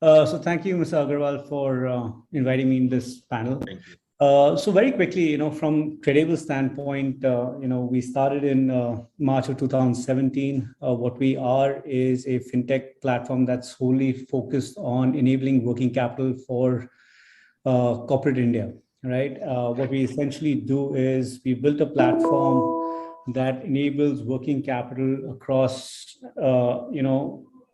So thank you, Mr. Agarwal, for inviting me in this panel. Thank you. So very quickly, from Credible standpoint, we started in March of 2017. What we are is a fintech platform that's wholly focused on enabling working capital for corporate India, right? What we essentially do is we built a platform that enables working capital across,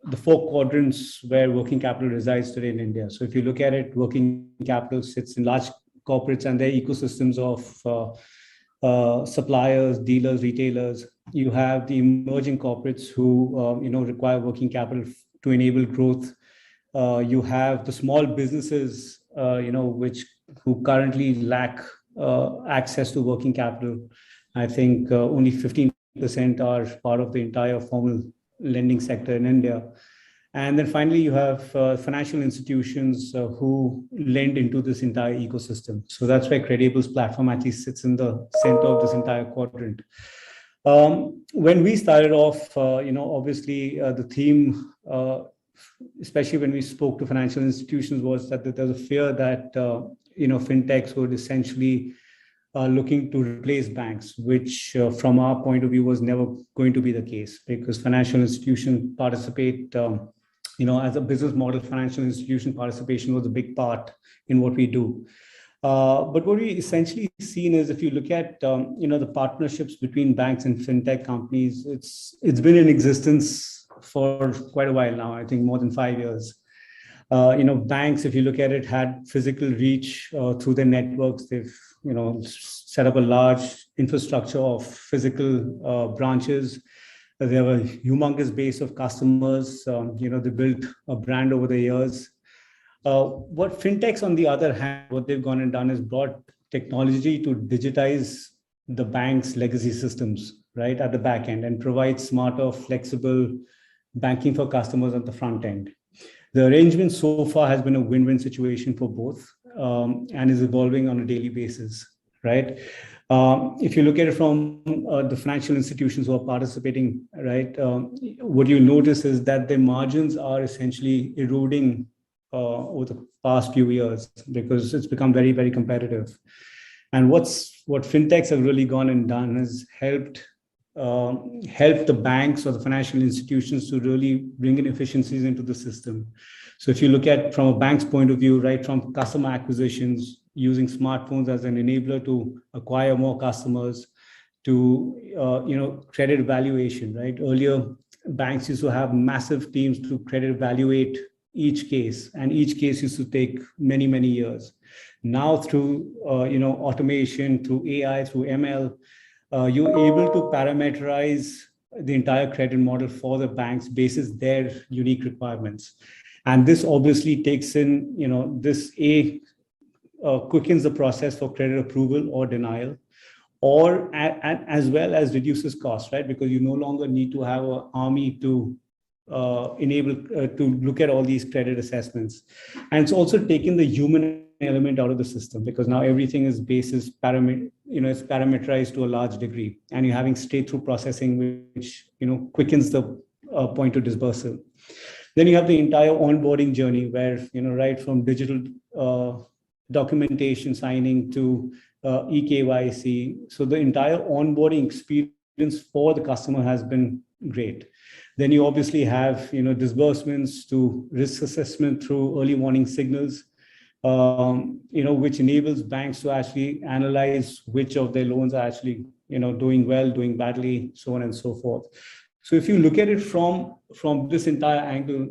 the four quadrants where working capital resides today in India. So if you look at it, working capital sits in large corporates and their ecosystems of suppliers, dealers, retailers. You have the emerging corporates who require working capital to enable growth. You have the small businesses, who currently lack access to working capital. I think only 15% are part of the entire formal lending sector in India. And then finally, you have financial institutions who lend into this entire ecosystem. So that's where Credible's platform actually sits in the center of this entire quadrant. When we started off, obviously the theme, especially when we spoke to financial institutions, was that there's a fear that fintechs would essentially looking to replace banks, which from our point of view was never going to be the case, because financial institutions participate, as a business model, financial institution participation was a big part in what we do. But what we essentially seen is, if you look at the partnerships between banks and fintech companies, it's been in existence for quite a while now. I think more than 5 years. Banks, if you look at it, had physical reach through their networks. They've set up a large infrastructure of physical branches. They have a humongous base of customers. They built a brand over the years. What fintechs, on the other hand, what they've gone and done is brought technology to digitize the bank's legacy systems, right, at the back end, and provide smarter, flexible banking for customers at the front end. The arrangement so far has been a win-win situation for both, and is evolving on a daily basis, right? If you look at it from the financial institutions who are participating, right, what you notice is that their margins are essentially eroding over the past few years, because it's become very, very competitive. And what fintechs have really gone and done is help the banks or the financial institutions to really bring in efficiencies into the system. So if you look at from a bank's point of view, right, from customer acquisitions, using smartphones as an enabler to acquire more customers, to credit evaluation, right? Earlier, banks used to have massive teams to credit evaluate each case, and each case used to take many, many years. Now through automation, through AI, through ML, you're able to parameterize the entire credit model for the banks basis their unique requirements. And this obviously takes in, quickens the process for credit approval or denial, or as well as reduces costs, right? Because you no longer need to have an army to enable to look at all these credit assessments. And it's also taken the human element out of the system, because now everything is it's parameterized to a large degree, and you're having straight through processing, which quickens the point of disbursal. Then you have the entire onboarding journey, where right from digital documentation signing to eKYC. So the entire onboarding experience for the customer has been great. Then you obviously have disbursements to risk assessment through early warning signals, which enables banks to actually analyze which of their loans are actually doing well, doing badly, so on and so forth. So if you look at it from this entire angle,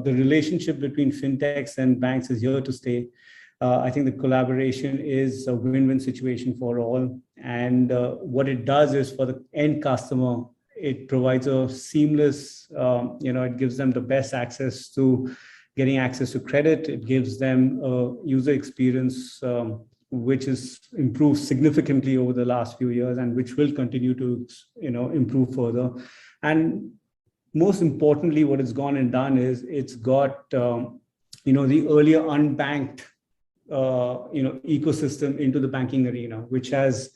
the relationship between fintechs and banks is here to stay. I think the collaboration is a win-win situation for all. And what it does is, for the end customer, it provides a seamless, it gives them the best access to getting access to credit. It gives them a user experience which is improved significantly over the last few years, and which will continue to improve further. And most importantly, what it's gone and done is it's got the earlier unbanked ecosystem into the banking arena, which is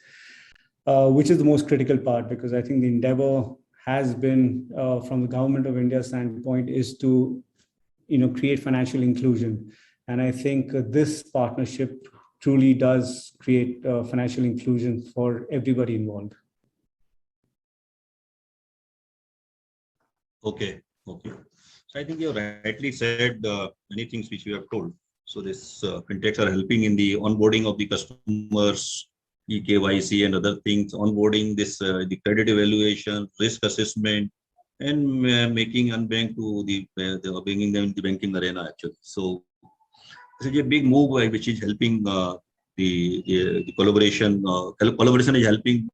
the most critical part, because I think the endeavor has been from the government of India standpoint is to create financial inclusion. And I think this partnership truly does create financial inclusion for everybody involved. Okay. Okay. So I think you rightly said many things which you have told. So this fintechs are helping in the onboarding of the customers, eKYC and other things, onboarding this the credit evaluation, risk assessment, and making unbanked to the bringing them in the banking arena actually. So this is a big move which is helping the collaboration. Collaboration is helping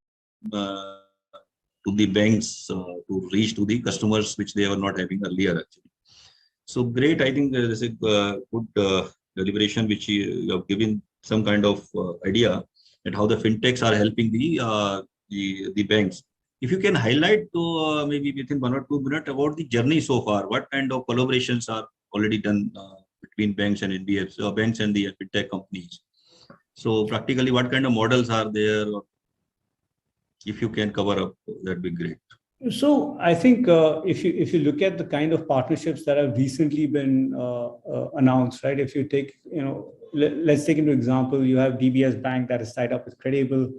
to the banks to reach to the customers which they were not having earlier actually. So great. I think this is a good deliberation which you have given some kind of idea at how the fintechs are helping the banks. If you can highlight to maybe within 1 or 2 minutes about the journey so far, what kind of collaborations are already done between banks and NBFCs, banks and the fintech companies. So practically, what kind of models are there? If you can cover up, that'd be great. So I think if you look at the kind of partnerships that have recently been announced, right? If you take, let's take into example, you have DBS Bank that is tied up with Credible.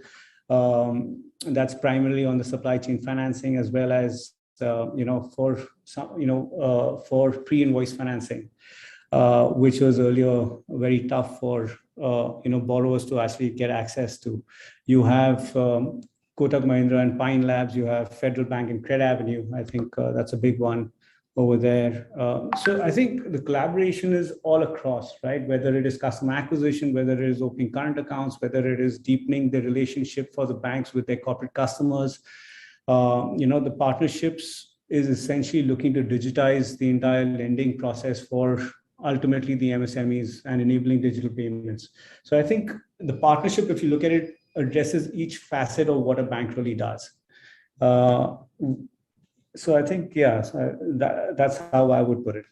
That's primarily on the supply chain financing, as well as for pre-invoice financing, which was earlier very tough for borrowers to actually get access to. You have Kotak Mahindra and Pine Labs, you have Federal Bank and Credit Avenue. I think that's a big one over there. So I think the collaboration is all across, right? Whether it is customer acquisition, whether it is opening current accounts, whether it is deepening the relationship for the banks with their corporate customers. The partnerships is essentially looking to digitize the entire lending process for ultimately the MSMEs and enabling digital payments. So I think the partnership, if you look at it, addresses each facet of what a bank really does. So I think, yeah, that's how I would put it.